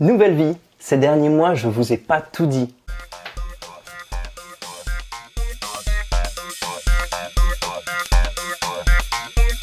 Nouvelle vie, ces derniers mois, je vous ai pas tout dit.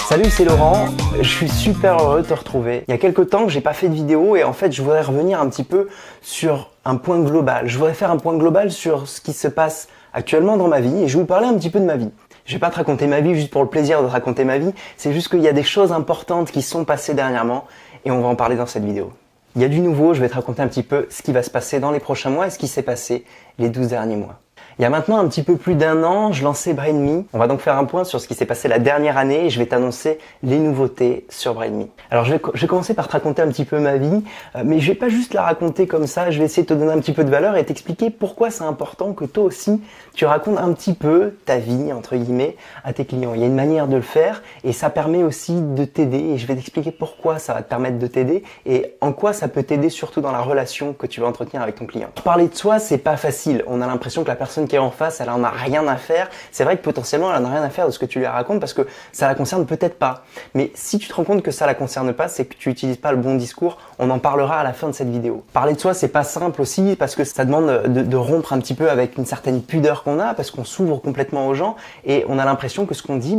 Salut, c'est Laurent, je suis super heureux de te retrouver. Il y a quelques temps que j'ai pas fait de vidéo et en fait je voudrais revenir un petit peu sur un point global. Je voudrais faire un point global sur ce qui se passe actuellement dans ma vie et je vais vous parler un petit peu de ma vie. Je vais pas te raconter ma vie juste pour le plaisir de te raconter ma vie, c'est juste qu'il y a des choses importantes qui sont passées dernièrement et on va en parler dans cette vidéo. Il y a du nouveau, je vais te raconter un petit peu ce qui va se passer dans les prochains mois et ce qui s'est passé les 12 derniers mois. Il y a maintenant un petit peu plus d'un an, je lançais Brain.me. On va donc faire un point sur ce qui s'est passé la dernière année et je vais t'annoncer les nouveautés sur Brain.me. Alors je vais commencer par te raconter un petit peu ma vie, mais je vais pas juste la raconter comme ça, je vais essayer de te donner un petit peu de valeur et t'expliquer pourquoi c'est important que toi aussi tu racontes un petit peu ta vie, entre guillemets, à tes clients. Il y a une manière de le faire et ça permet aussi de t'aider et je vais t'expliquer pourquoi ça va te permettre de t'aider et en quoi ça peut t'aider surtout dans la relation que tu vas entretenir avec ton client. Parler de soi, c'est pas facile. On a l'impression que la personne qui est en face, elle en a rien à faire. C'est vrai que potentiellement, elle en a rien à faire de ce que tu lui racontes parce que ça la concerne peut-être pas. Mais si tu te rends compte que ça la concerne pas, c'est que tu utilises pas le bon discours. On en parlera à la fin de cette vidéo. Parler de soi, c'est pas simple aussi parce que ça demande de rompre un petit peu avec une certaine pudeur qu'on a parce qu'on s'ouvre complètement aux gens et on a l'impression que ce qu'on dit,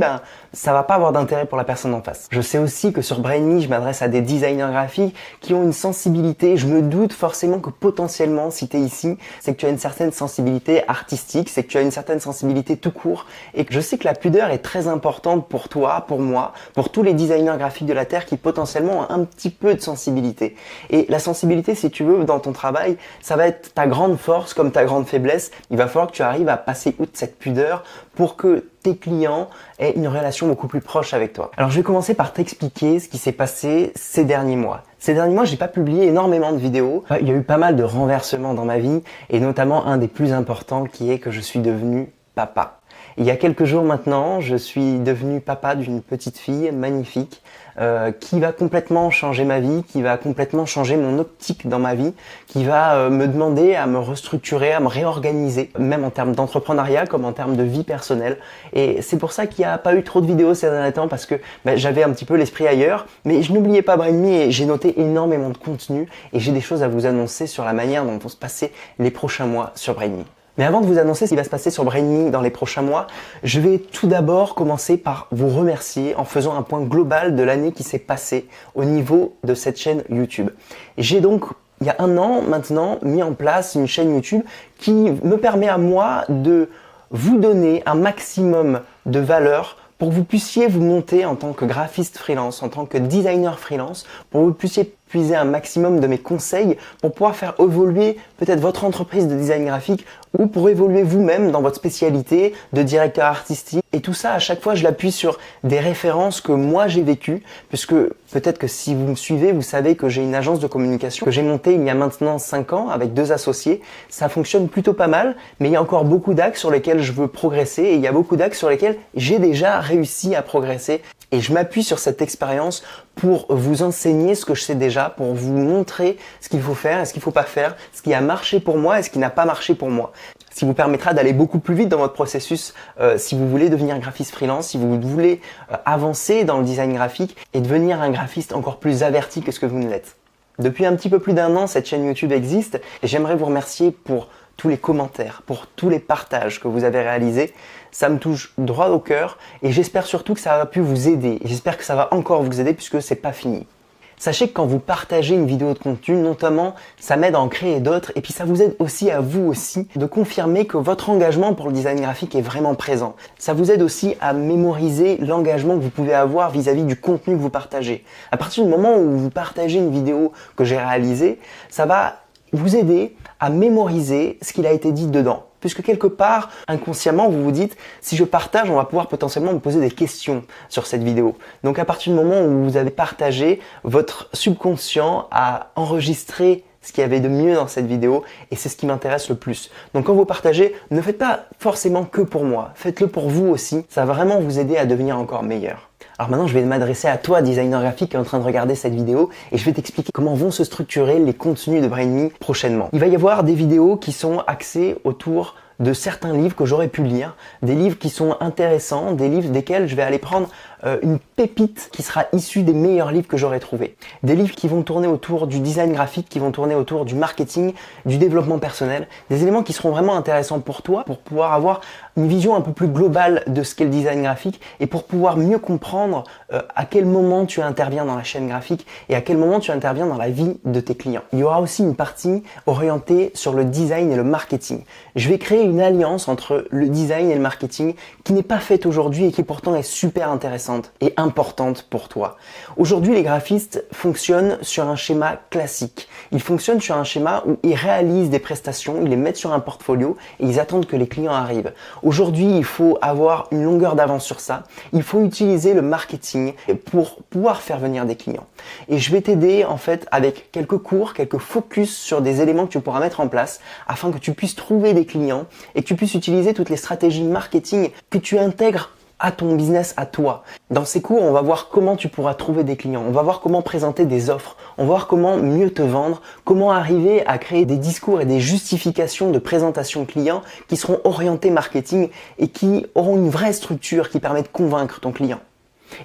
ça va pas avoir d'intérêt pour la personne en face. Je sais aussi que sur Brain.me, je m'adresse à des designers graphiques qui ont une sensibilité. Je me doute forcément que potentiellement, si tu es ici, c'est que tu as une certaine sensibilité artistique, c'est que tu as une certaine sensibilité tout court et que je sais que la pudeur est très importante pour toi, pour moi, pour tous les designers graphiques de la Terre qui potentiellement ont un petit peu de sensibilité. Et la sensibilité, si tu veux, dans ton travail, ça va être ta grande force comme ta grande faiblesse. Il va falloir que tu arrives à passer outre cette pudeur pour que tes clients aient une relation beaucoup plus proche avec toi. Alors je vais commencer par t'expliquer ce qui s'est passé ces derniers mois. Ces derniers mois, j'ai pas publié énormément de vidéos. Il y a eu pas mal de renversements dans ma vie et notamment un des plus importants qui est que je suis devenu papa. Il y a quelques jours maintenant, je suis devenu papa d'une petite fille magnifique qui va complètement changer ma vie, qui va complètement changer mon optique dans ma vie, qui va me demander à me restructurer, à me réorganiser, même en termes d'entrepreneuriat comme en termes de vie personnelle. Et c'est pour ça qu'il n'y a pas eu trop de vidéos ces derniers temps parce que j'avais un petit peu l'esprit ailleurs. Mais je n'oubliais pas Brain.me et j'ai noté énormément de contenu et j'ai des choses à vous annoncer sur la manière dont vont se passer les prochains mois sur Brain.me. Mais avant de vous annoncer ce qui va se passer sur Brain.me dans les prochains mois, je vais tout d'abord commencer par vous remercier en faisant un point global de l'année qui s'est passée au niveau de cette chaîne YouTube. J'ai donc, il y a un an maintenant, mis en place une chaîne YouTube qui me permet à moi de vous donner un maximum de valeur pour que vous puissiez vous monter en tant que graphiste freelance, en tant que designer freelance, pour que vous puissiez puiser un maximum de mes conseils pour pouvoir faire évoluer peut-être votre entreprise de design graphique ou pour évoluer vous-même dans votre spécialité de directeur artistique. Et tout ça, à chaque fois, je l'appuie sur des références que moi j'ai vécues, puisque peut-être que si vous me suivez, vous savez que j'ai une agence de communication que j'ai montée il y a maintenant 5 ans avec 2 associés. Ça fonctionne plutôt pas mal, mais il y a encore beaucoup d'axes sur lesquels je veux progresser et il y a beaucoup d'axes sur lesquels j'ai déjà réussi à progresser. Et je m'appuie sur cette expérience pour vous enseigner ce que je sais déjà, pour vous montrer ce qu'il faut faire et ce qu'il ne faut pas faire, ce qui a marché pour moi et ce qui n'a pas marché pour moi. Ce qui vous permettra d'aller beaucoup plus vite dans votre processus si vous voulez devenir graphiste freelance, si vous voulez avancer dans le design graphique et devenir un graphiste encore plus averti que ce que vous ne l'êtes. Depuis un petit peu plus d'un an, cette chaîne YouTube existe et j'aimerais vous remercier pour tous les commentaires, pour tous les partages que vous avez réalisés. Ça me touche droit au cœur et j'espère surtout que ça va pu vous aider. Et j'espère que ça va encore vous aider puisque c'est pas fini. Sachez que quand vous partagez une vidéo de contenu, notamment, ça m'aide à en créer d'autres et puis ça vous aide aussi à vous aussi de confirmer que votre engagement pour le design graphique est vraiment présent. Ça vous aide aussi à mémoriser l'engagement que vous pouvez avoir vis-à-vis du contenu que vous partagez. À partir du moment où vous partagez une vidéo que j'ai réalisée, ça va vous aider à mémoriser ce qu'il a été dit dedans. Puisque quelque part, inconsciemment, vous vous dites, si je partage, on va pouvoir potentiellement me poser des questions sur cette vidéo. Donc à partir du moment où vous avez partagé, votre subconscient a enregistré ce qu'il y avait de mieux dans cette vidéo et c'est ce qui m'intéresse le plus. Donc quand vous partagez, ne faites pas forcément que pour moi, faites-le pour vous aussi. Ça va vraiment vous aider à devenir encore meilleur. Alors maintenant, je vais m'adresser à toi, designer graphique qui est en train de regarder cette vidéo et je vais t'expliquer comment vont se structurer les contenus de Brain.me prochainement. Il va y avoir des vidéos qui sont axées autour de certains livres que j'aurais pu lire, des livres qui sont intéressants, des livres desquels je vais aller prendre une pépite qui sera issue des meilleurs livres que j'aurais trouvés. Des livres qui vont tourner autour du design graphique, qui vont tourner autour du marketing, du développement personnel, des éléments qui seront vraiment intéressants pour toi, pour pouvoir avoir une vision un peu plus globale de ce qu'est le design graphique et pour pouvoir mieux comprendre à quel moment tu interviens dans la chaîne graphique et à quel moment tu interviens dans la vie de tes clients. Il y aura aussi une partie orientée sur le design et le marketing. Je vais créer une alliance entre le design et le marketing qui n'est pas faite aujourd'hui et qui pourtant est super intéressante et importante pour toi. Aujourd'hui, les graphistes fonctionnent sur un schéma classique. Ils fonctionnent sur un schéma où ils réalisent des prestations, ils les mettent sur un portfolio et ils attendent que les clients arrivent. Aujourd'hui, il faut avoir une longueur d'avance sur ça. Il faut utiliser le marketing pour pouvoir faire venir des clients. Et je vais t'aider en fait avec quelques cours, quelques focus sur des éléments que tu pourras mettre en place afin que tu puisses trouver des clients et que tu puisses utiliser toutes les stratégies marketing que tu intègres à ton business, à toi. Dans ces cours, on va voir comment tu pourras trouver des clients, on va voir comment présenter des offres, on va voir comment mieux te vendre, comment arriver à créer des discours et des justifications de présentation client qui seront orientés marketing et qui auront une vraie structure qui permet de convaincre ton client.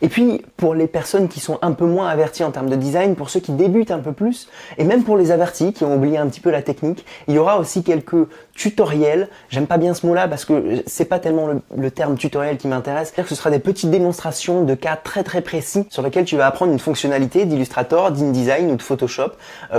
Et puis, pour les personnes qui sont un peu moins averties en termes de design, pour ceux qui débutent un peu plus, et même pour les avertis qui ont oublié un petit peu la technique, il y aura aussi quelques tutoriels. J'aime pas bien ce mot-là parce que c'est pas tellement le terme tutoriel qui m'intéresse. C'est-à-dire que ce sera des petites démonstrations de cas très très précis sur lesquels tu vas apprendre une fonctionnalité d'Illustrator, d'InDesign ou de Photoshop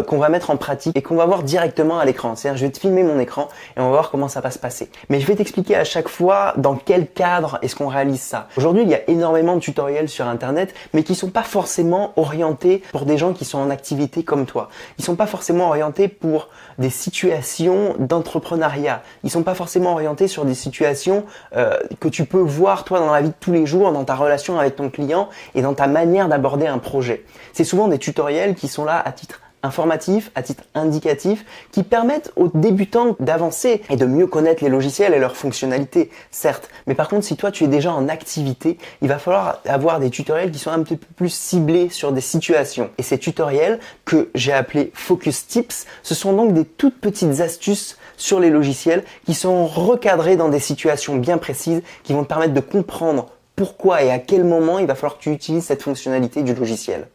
qu'on va mettre en pratique et qu'on va voir directement à l'écran. C'est-à-dire, je vais te filmer mon écran et on va voir comment ça va se passer. Mais je vais t'expliquer à chaque fois dans quel cadre est-ce qu'on réalise ça. Aujourd'hui, il y a énormément de tutoriels sur internet, mais qui sont pas forcément orientés pour des gens qui sont en activité comme toi. Ils sont pas forcément orientés pour des situations d'entrepreneuriat. Ils sont pas forcément orientés sur des situations que tu peux voir toi dans la vie de tous les jours, dans ta relation avec ton client et dans ta manière d'aborder un projet. C'est souvent des tutoriels qui sont là à titre informatifs, à titre indicatif, qui permettent aux débutants d'avancer et de mieux connaître les logiciels et leurs fonctionnalités, certes. Mais par contre, si toi tu es déjà en activité, il va falloir avoir des tutoriels qui sont un petit peu plus ciblés sur des situations. Et ces tutoriels que j'ai appelés Focus Tips, ce sont donc des toutes petites astuces sur les logiciels qui sont recadrés dans des situations bien précises qui vont te permettre de comprendre pourquoi et à quel moment il va falloir que tu utilises cette fonctionnalité du logiciel.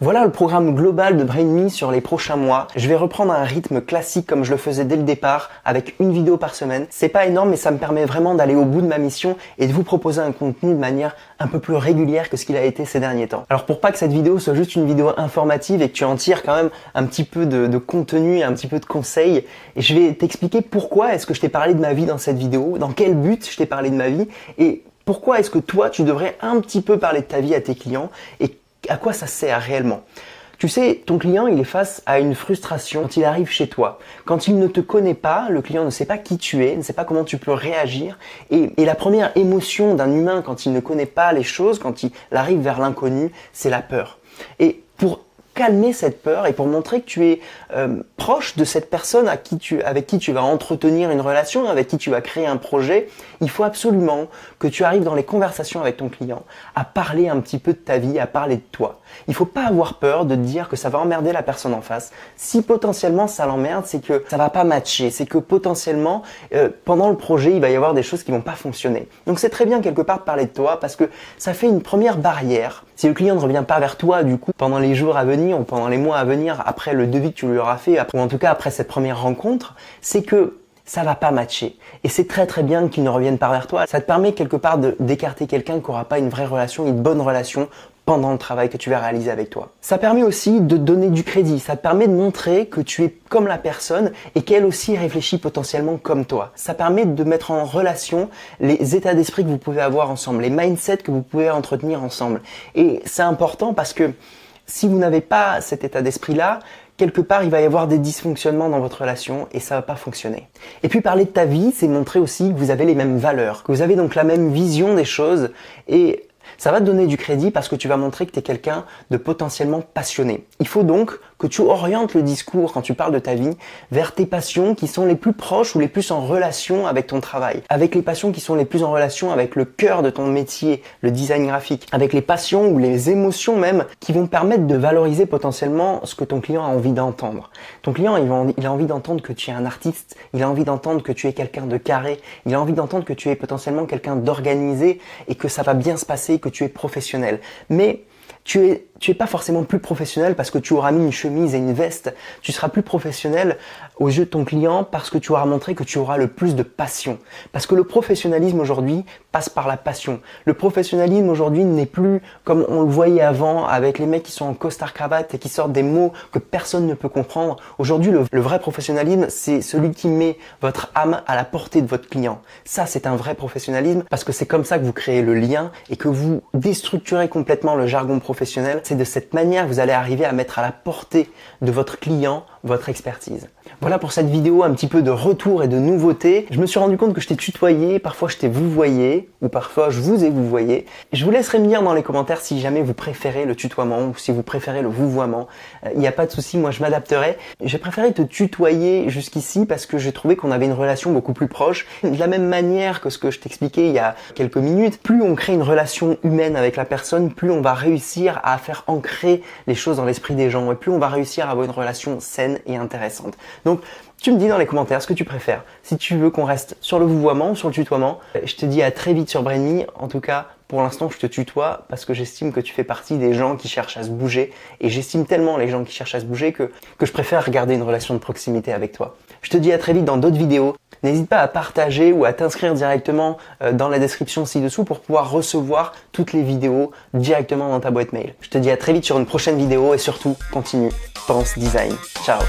Voilà le programme global de Brain.me sur les prochains mois. Je vais reprendre un rythme classique comme je le faisais dès le départ, avec une vidéo par semaine. C'est pas énorme, mais ça me permet vraiment d'aller au bout de ma mission et de vous proposer un contenu de manière un peu plus régulière que ce qu'il a été ces derniers temps. Alors pour pas que cette vidéo soit juste une vidéo informative et que tu en tires quand même un petit peu de contenu, un petit peu de conseils, et je vais t'expliquer pourquoi est-ce que je t'ai parlé de ma vie dans cette vidéo, dans quel but je t'ai parlé de ma vie et pourquoi est-ce que toi tu devrais un petit peu parler de ta vie à tes clients et à quoi ça sert réellement. Tu sais, ton client, il est face à une frustration quand il arrive chez toi. Quand il ne te connaît pas, le client ne sait pas qui tu es, ne sait pas comment tu peux réagir. Et la première émotion d'un humain quand il ne connaît pas les choses, quand il arrive vers l'inconnu, c'est la peur. Et pour calmer cette peur et pour montrer que tu es proche de cette personne avec qui tu vas entretenir une relation, avec qui tu vas créer un projet, il faut absolument que tu arrives dans les conversations avec ton client à parler un petit peu de ta vie, à parler de toi. Il faut pas avoir peur de te dire que ça va emmerder la personne en face. Si potentiellement ça l'emmerde, c'est que ça va pas matcher, c'est que potentiellement pendant le projet, il va y avoir des choses qui vont pas fonctionner. Donc c'est très bien quelque part de parler de toi parce que ça fait une première barrière. Si le client ne revient pas vers toi du coup pendant les jours à venir ou pendant les mois à venir après le devis que tu lui auras fait, ou en tout cas après cette première rencontre, c'est que ça va pas matcher. Et c'est très très bien qu'il ne revienne pas vers toi. Ça te permet quelque part d'écarter quelqu'un qui n'aura pas une vraie relation, une bonne relation pendant le travail que tu vas réaliser avec toi. Ça permet aussi de donner du crédit. Ça te permet de montrer que tu es comme la personne et qu'elle aussi réfléchit potentiellement comme toi. Ça permet de mettre en relation les états d'esprit que vous pouvez avoir ensemble, les mindsets que vous pouvez entretenir ensemble. Et c'est important parce que si vous n'avez pas cet état d'esprit-là, quelque part, il va y avoir des dysfonctionnements dans votre relation et ça va pas fonctionner. Et puis parler de ta vie, c'est montrer aussi que vous avez les mêmes valeurs, que vous avez donc la même vision des choses et ça va te donner du crédit parce que tu vas montrer que tu es quelqu'un de potentiellement passionné. Il faut donc que tu orientes le discours quand tu parles de ta vie vers tes passions qui sont les plus proches ou les plus en relation avec ton travail, avec les passions qui sont les plus en relation avec le cœur de ton métier, le design graphique, avec les passions ou les émotions même qui vont permettre de valoriser potentiellement ce que ton client a envie d'entendre. Ton client, il a envie d'entendre que tu es un artiste, il a envie d'entendre que tu es quelqu'un de carré, il a envie d'entendre que tu es potentiellement quelqu'un d'organisé et que ça va bien se passer, que tu es professionnel. Mais tu es pas forcément plus professionnel parce que tu auras mis une chemise et une veste. Tu seras plus professionnel aux yeux de ton client parce que tu auras montré que tu auras le plus de passion. Parce que le professionnalisme aujourd'hui passe par la passion. Le professionnalisme aujourd'hui n'est plus comme on le voyait avant avec les mecs qui sont en costard-cravate et qui sortent des mots que personne ne peut comprendre. Aujourd'hui, le vrai professionnalisme, c'est celui qui met votre âme à la portée de votre client. Ça, c'est un vrai professionnalisme parce que c'est comme ça que vous créez le lien et que vous déstructurez complètement le jargon professionnel. C'est de cette manière que vous allez arriver à mettre à la portée de votre client votre expertise. Voilà pour cette vidéo, un petit peu de retour et de nouveauté. Je me suis rendu compte que je t'ai tutoyé, parfois je t'ai vouvoyé, ou parfois je vous ai vouvoyé. Je vous laisserai me dire dans les commentaires si jamais vous préférez le tutoiement ou si vous préférez le vouvoiement. Il n'y a pas de souci, moi je m'adapterai. J'ai préféré te tutoyer jusqu'ici parce que j'ai trouvé qu'on avait une relation beaucoup plus proche. De la même manière que ce que je t'expliquais il y a quelques minutes, plus on crée une relation humaine avec la personne, plus on va réussir à faire ancrer les choses dans l'esprit des gens et plus on va réussir à avoir une relation saine et intéressante. Donc, tu me dis dans les commentaires ce que tu préfères. Si tu veux qu'on reste sur le vouvoiement ou sur le tutoiement, je te dis à très vite sur Brainy. En tout cas, pour l'instant, je te tutoie parce que j'estime que tu fais partie des gens qui cherchent à se bouger et j'estime tellement les gens qui cherchent à se bouger que je préfère garder une relation de proximité avec toi. Je te dis à très vite dans d'autres vidéos. N'hésite pas à partager ou à t'inscrire directement dans la description ci-dessous pour pouvoir recevoir toutes les vidéos directement dans ta boîte mail. Je te dis à très vite sur une prochaine vidéo et surtout, continue, pense design. Ciao!